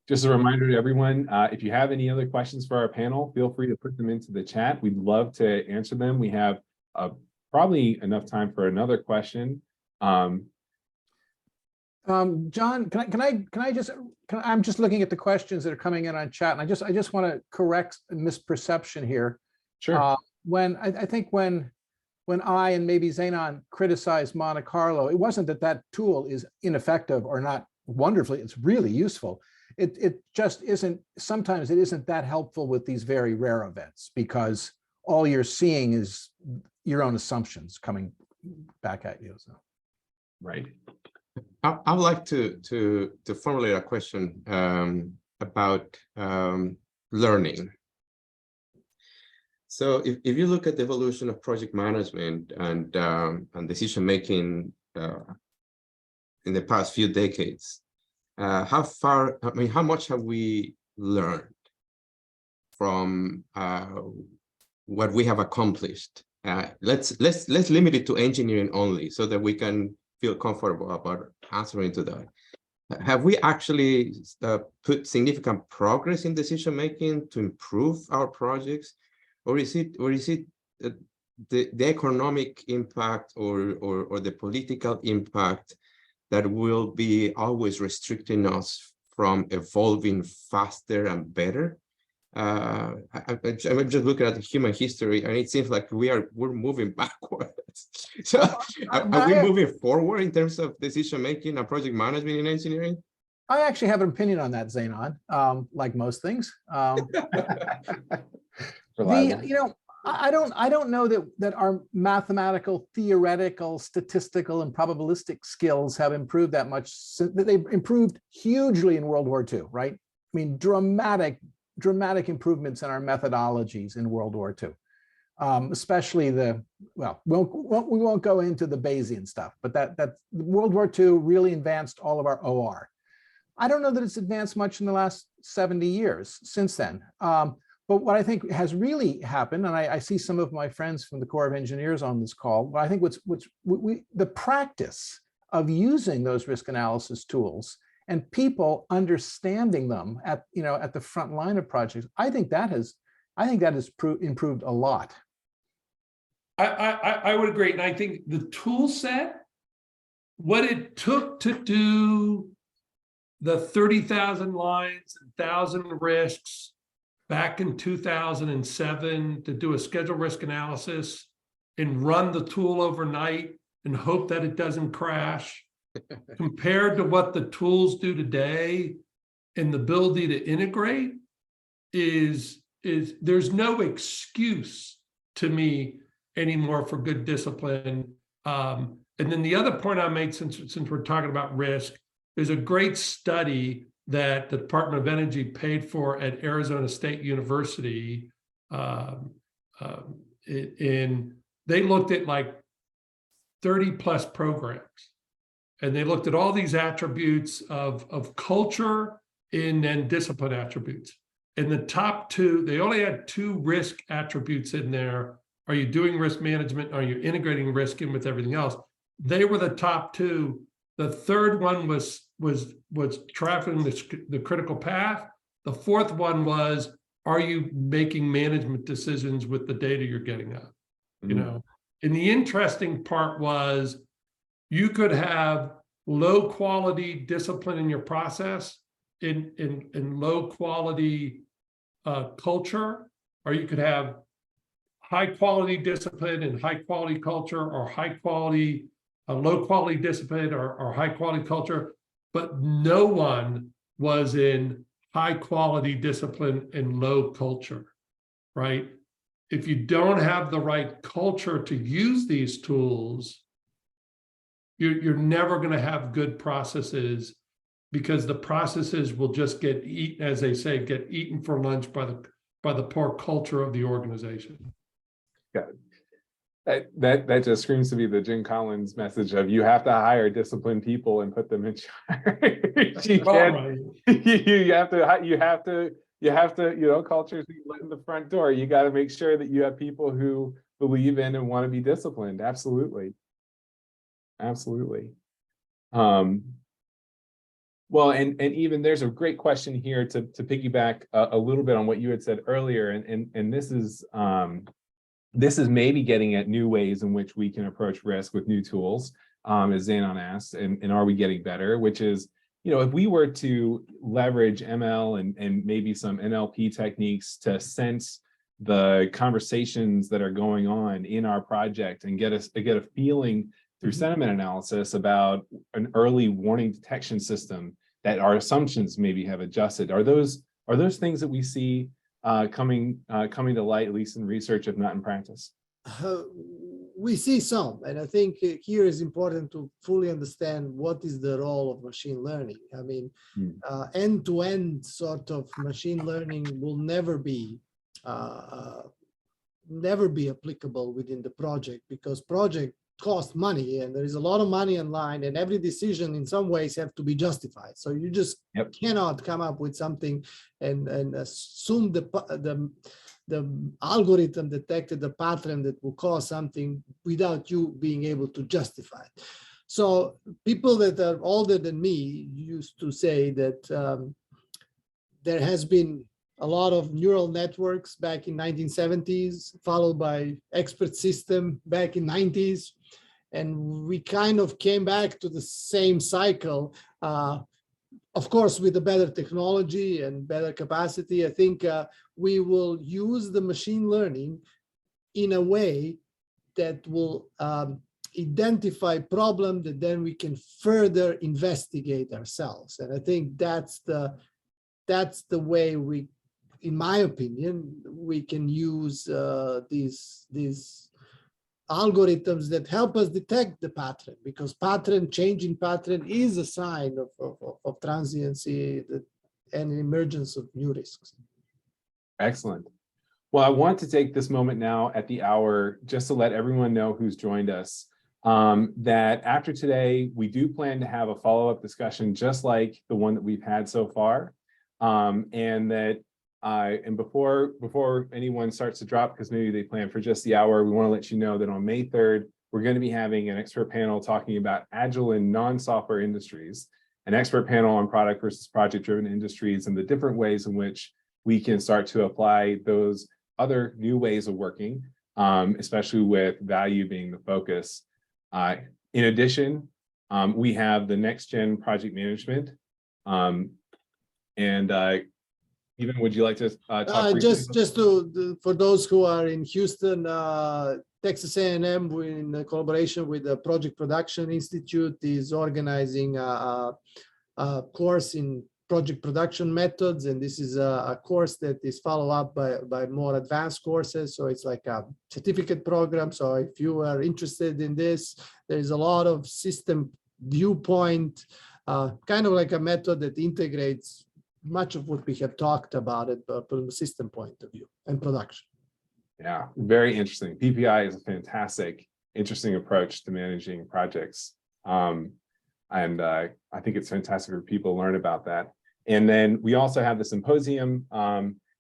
Just a reminder to everyone, if you have any other questions for our panel, feel free to put them into the chat. We'd love to answer them. We have probably enough time for another question. John, I'm just looking at the questions that are coming in on chat, and I just want to correct a misperception here. Sure. I think when I and maybe Zenon criticized Monte Carlo, it wasn't that tool is ineffective or not wonderfully, it's really useful. It just isn't, sometimes it isn't that helpful with these very rare events because all you're seeing is your own assumptions coming back at you. So. Right. I would like to formulate a question about learning. So if you look at the evolution of project management and decision making in the past few decades, how much have we learned from what we have accomplished? Let's limit it to engineering only, so that we can feel comfortable about answering to that. Have we actually put significant progress in decision making to improve our projects, or is it the economic impact or the political impact that will be always restricting us from evolving faster and better? I'm just looking at the human history, and it seems like we're moving backwards. So are we moving forward in terms of decision making and project management in engineering? I actually have an opinion on that, Zenon, like most things. I don't know that our mathematical, theoretical, statistical, and probabilistic skills have improved that much. They've improved hugely in World War II, right? I mean, dramatic improvements in our methodologies in World War II, especially we won't go into the Bayesian stuff, but that World War II really advanced all of our OR. I don't know that it's advanced much in the last 70 years since then. But what I think has really happened, and I see some of my friends from the Corps of Engineers on this call, but I think the practice of using those risk analysis tools and people understanding them at the front line of projects, I think that has improved a lot. I would agree, and I think the tool set, what it took to do the 30,000 lines, 1,000 risks back in 2007 to do a schedule risk analysis and run the tool overnight and hope that it doesn't crash, compared to what the tools do today and the ability to integrate is there's no excuse to me anymore for good discipline. And then the other point I made, since we're talking about risk, there's a great study that the Department of Energy paid for at Arizona State University. They looked at like 30 plus programs, and they looked at all these attributes of culture and then discipline attributes. And the top two, they only had 2 risk attributes in there. Are you doing risk management? Are you integrating risk in with everything else? They were the top 2. The third one was tracking the critical path. The fourth one was, are you making management decisions with the data you're getting at? You know, and the interesting part was you could have low quality discipline in your process in low quality culture, or you could have high quality discipline and high quality culture, or high quality low quality discipline or high quality culture, but no one was in high quality discipline and low culture, right? If you don't have the right culture to use these tools, you're never going to have good processes. because the processes will just get eaten, as they say, get eaten for lunch by the poor culture of the organization. Got it. That just screams to me the Jim Collins message of you have to hire disciplined people and put them in charge. You can't, you have to, culture is let in the front door. You got to make sure that you have people who believe in and want to be disciplined. Absolutely. Absolutely. Well, and even there's a great question here to piggyback a little bit on what you had said earlier, and this is maybe getting at new ways in which we can approach risk with new tools, as Zanon asked, and are we getting better? Which is, if we were to leverage ML and maybe some NLP techniques to sense the conversations that are going on in our project and get a feeling through sentiment analysis about an early warning detection system that our assumptions maybe have adjusted. Are those things that we see coming to light, at least in research, if not in practice? We see some, and I think here is important to fully understand what is the role of machine learning. I mean, end-to-end sort of machine learning will never be applicable within the project, because project cost money and there is a lot of money online, and every decision in some ways have to be justified. So you just cannot come up with something and assume the algorithm detected the pattern that will cause something without you being able to justify it. So people that are older than me used to say that there has been a lot of neural networks back in 1970s, followed by expert system back in 90s. And we kind of came back to the same cycle, of course, with a better technology and better capacity. I think we will use the machine learning in a way that will identify problems that then we can further investigate ourselves. And I think that's the way we, in my opinion, we can use these algorithms that help us detect the pattern, because changing pattern is a sign of transiency and emergence of new risks. Excellent. Well, I want to take this moment now at the hour just to let everyone know who's joined us that after today, we do plan to have a follow-up discussion just like the one that we've had so far, and that and before anyone starts to drop, because maybe they plan for just the hour, we want to let you know that on May 3rd, we're going to be having an expert panel talking about agile in non-software industries, an expert panel on product versus project-driven industries and the different ways in which we can start to apply those other new ways of working, especially with value being the focus. In addition, we have the next gen project management, even, would you like to talk just for those who are in Houston, Texas A&M, in collaboration with the Project Production Institute, is organizing a course in project production methods, and this is a course that is followed up by more advanced courses. So it's like a certificate program. So if you are interested in this, there is a lot of system viewpoint, kind of like a method that integrates much of what we have talked about it from a system point of view and production. Yeah, very interesting. PPI is a fantastic, interesting approach to managing projects. And I think it's fantastic for people to learn about that. And then we also have the symposium.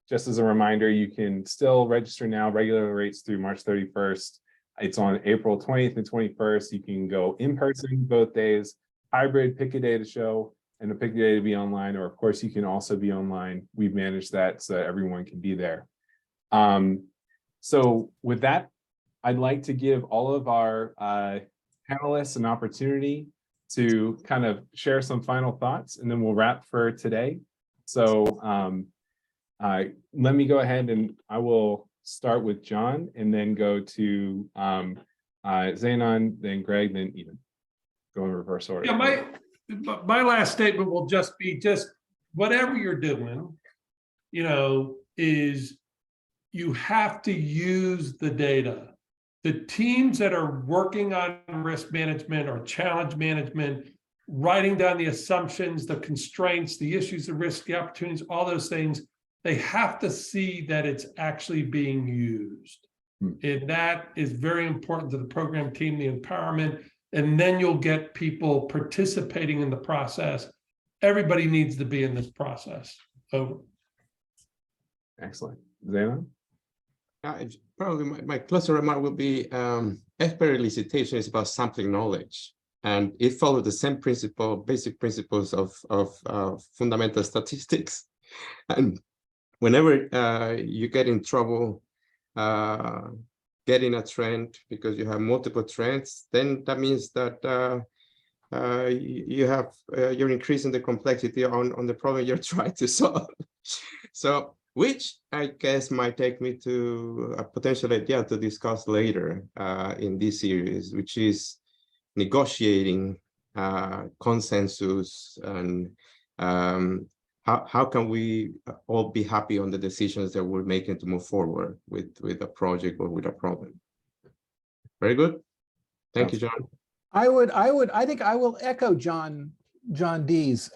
Just as a reminder, you can still register now, regular rates through March 31st. It's on April 20th and 21st. You can go in person both days, hybrid, pick a day to show, and a pick a day to be online, or of course you can also be online. We've managed that so that everyone can be there. So with that, I'd like to give all of our panelists an opportunity to kind of share some final thoughts, and then we'll wrap for today. So let me go ahead and I will start with John and then go to Zanon, then Greg, then Ethan. Go in reverse order. Yeah, my last statement will just be whatever you're doing, is you have to use the data. The teams that are working on risk management or challenge management writing down the assumptions, the constraints, the issues, the risks, the opportunities, all those things, they have to see that it's actually being used. And that is very important to the program team, the empowerment, and then you'll get people participating in the process. Everybody needs to be in this process. Over. Excellent. Zayna? Probably my closer remark will be expert elicitation is about sampling knowledge, and it follows the same basic principles of fundamental statistics. And whenever you get in trouble getting a trend because you have multiple trends, then that means that you're increasing the complexity on the problem you're trying to solve. So, which I guess might take me to a potential idea to discuss later in this series, which is negotiating consensus and how can we all be happy on the decisions that we're making to move forward with a project or with a problem. Very good. Thank you, John. I think I will echo John D's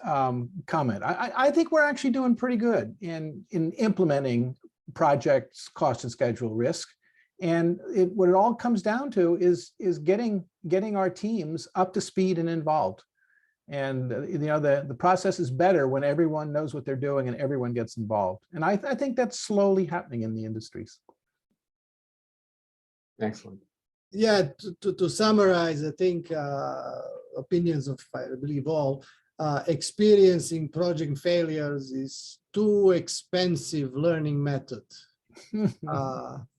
comment. I think we're actually doing pretty good in implementing projects cost and schedule risk. And what it all comes down to is getting our teams up to speed and involved. And the process is better when everyone knows what they're doing and everyone gets involved. And I think that's slowly happening in the industries. Excellent. Yeah, to summarize, I think opinions of, I believe all, experiencing project failures is too expensive learning method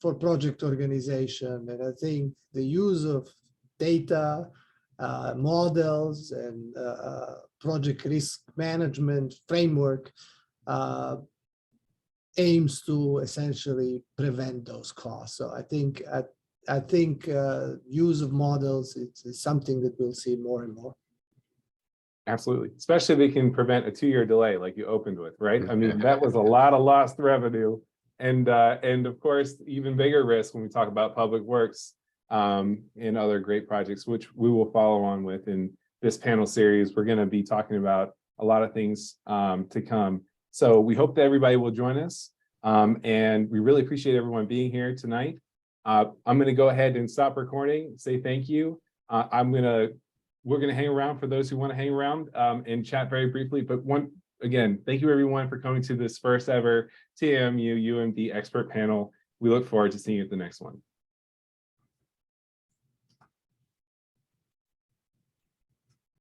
for project organization. And I think the use of data, models, and project risk management framework aims to essentially prevent those costs. So I think use of models is something that we'll see more and more. Absolutely, especially if they can prevent a 2-year delay like you opened with, right? I mean, that was a lot of lost revenue, and of course, even bigger risk when we talk about public works and other great projects, which we will follow on with in this panel series. We're going to be talking about a lot of things to come. So we hope that everybody will join us, and we really appreciate everyone being here tonight. I'm going to go ahead and stop recording, say thank you. We're going to hang around for those who want to hang around and chat very briefly. But again, thank you everyone for coming to this first ever TAMU UMD expert panel. We look forward to seeing you at the next one.